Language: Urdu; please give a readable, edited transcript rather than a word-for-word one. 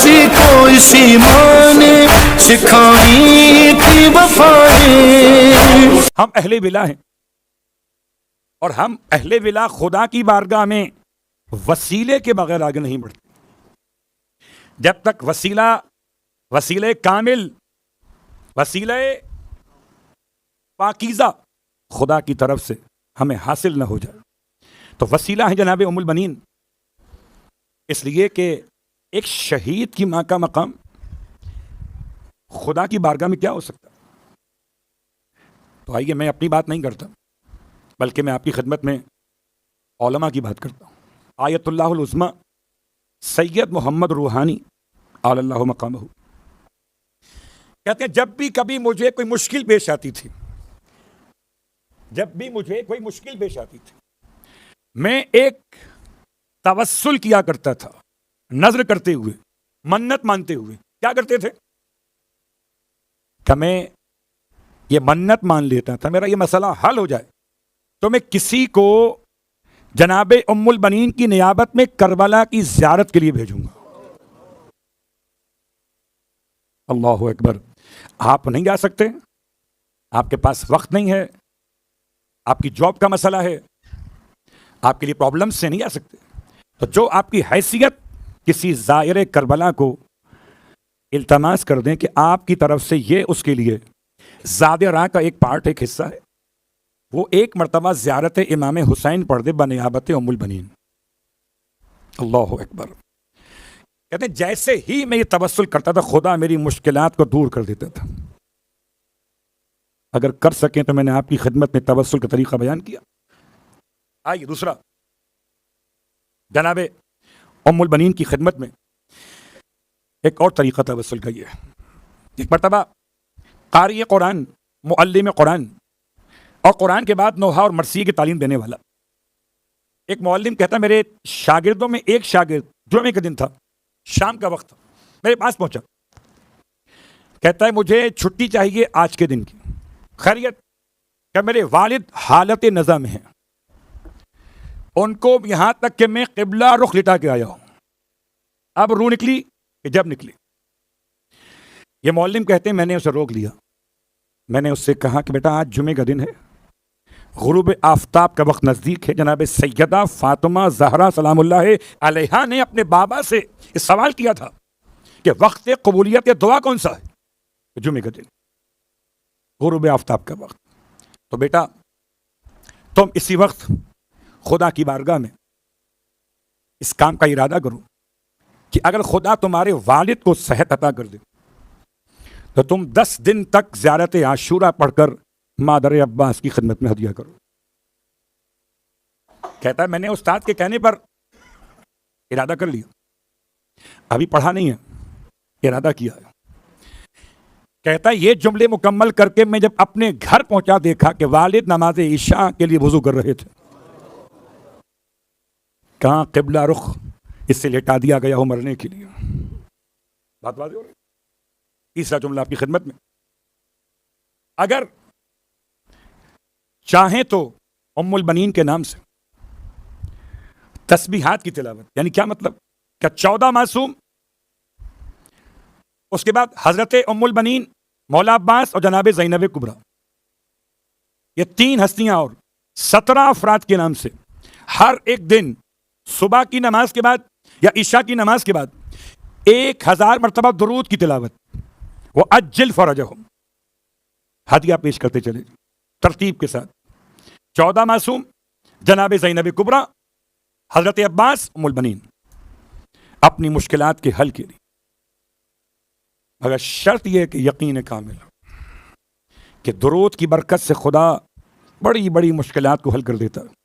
کسی کو اسی ماں نے سکھائی تھی وفائیں. ہم اہل ولا ہیں، اور ہم اہل ولا خدا کی بارگاہ میں وسیلے کے بغیر آگے نہیں بڑھتے. جب تک وسیلہ کامل، وسیلہ پاکیزہ خدا کی طرف سے ہمیں حاصل نہ ہو جائے. تو وسیلہ ہے جناب ام البنین، اس لیے کہ ایک شہید کی ماں کا مقام خدا کی بارگاہ میں کیا ہو سکتا. تو آئیے، میں اپنی بات نہیں کرتا، بلکہ میں آپ کی خدمت میں علماء کی بات کرتا ہوں. آیت اللہ العظمی سید محمد روحانی علی اللہ مقامہ کہتے ہیں، جب بھی کبھی مجھے کوئی مشکل پیش آتی تھی، میں ایک توسل کیا کرتا تھا، نظر کرتے ہوئے، منت مانتے ہوئے. کیا کرتے تھے کہ میں یہ منت مان لیتا تھا میرا یہ مسئلہ حل ہو جائے تو میں کسی کو جناب ام البنین کی نیابت میں کربلا کی زیارت کے لیے بھیجوں گا. اللہ اکبر. آپ نہیں جا سکتے، آپ کے پاس وقت نہیں ہے، آپ کی جاب کا مسئلہ ہے، آپ کے لیے پرابلم سے نہیں آ سکتے، تو جو آپ کی حیثیت کسی زائر کربلا کو التماس کر دیں کہ آپ کی طرف سے یہ اس کے لیے زاد راہ کا ایک پارٹ، ایک حصہ ہے، وہ ایک مرتبہ زیارت امام حسین پڑھ دے بنیابت ام البنین. اللہ اکبر. کہتے ہیں جیسے ہی میں یہ توسل کرتا تھا خدا میری مشکلات کو دور کر دیتا تھا. اگر کر سکیں تو میں نے آپ کی خدمت میں توسل کا طریقہ بیان کیا. آئیے دوسرا، جناب ام البنین کی خدمت میں ایک اور طریقہ توسل کا یہ ہے. ایک مرتبہ قاری قرآن، معلم قرآن، اور قرآن کے بعد نوحہ اور مرثیہ کی تعلیم دینے والا ایک معلم کہتا ہے، میرے شاگردوں میں ایک شاگرد جمعے کا دن تھا، شام کا وقت تھا، میرے پاس پہنچا، کہتا ہے مجھے چھٹی چاہیے آج کے دن کی. خیریت؟ کہ میرے والد حالت نزع میں ہیں، ان کو یہاں تک کہ میں قبلہ رخ لٹا کے آیا ہوں. اب روح نکلی کہ جب نکلی. یہ معلم کہتے ہیں میں نے اسے روک لیا، میں نے اس سے کہا کہ بیٹا آج جمعے کا دن ہے، غروب آفتاب کا وقت نزدیک ہے. جناب سیدہ فاطمہ زہرا سلام اللہ علیہا نے اپنے بابا سے اس سوال کیا تھا کہ وقت قبولیت دعا کون سا ہے؟ جمعے کا دن، غروب آفتاب کا وقت. تو بیٹا تم اسی وقت خدا کی بارگاہ میں اس کام کا ارادہ کرو کہ اگر خدا تمہارے والد کو صحت عطا کر دے تو تم 10 دن تک زیارت عاشورہ پڑھ کر مادر عباس کی خدمت میں ہدیہ کرو. کہتا ہے میں نے استاد کے کہنے پر ارادہ کر لیا، ابھی پڑھا نہیں ہے، ارادہ کیا ہے. کہتا ہے یہ جملے مکمل کر کے میں جب اپنے گھر پہنچا دیکھا کہ والد نماز عشاء کے لیے وضو کر رہے تھے. کہاں قبلہ رخ اس سے لٹا دیا گیا ہو مرنے کے لیے. بات واضح ہو رہی. تیسرا جملہ آپ کی خدمت میں، اگر چاہیں تو ام البنین کے نام سے تسبیحات کی تلاوت، یعنی کیا مطلب کہ 14 معصوم، اس کے بعد حضرت ام البنین، مولا عباس اور جناب زینب کبریٰ، یہ 3 ہستیاں اور 17 افراد کے نام سے ہر ایک دن صبح کی نماز کے بعد یا عشاء کی نماز کے بعد 1000 مرتبہ درود کی تلاوت، وہ اجل فرجہم، ہدیہ پیش کرتے چلے ترتیب کے ساتھ. 14 معصوم، جناب زینب کبریٰ، حضرت عباس، ام البنین، اپنی مشکلات کے حل کے لیے. مگر شرط یہ کہ یقین کامل کہ درود کی برکت سے خدا بڑی بڑی مشکلات کو حل کر دیتا ہے.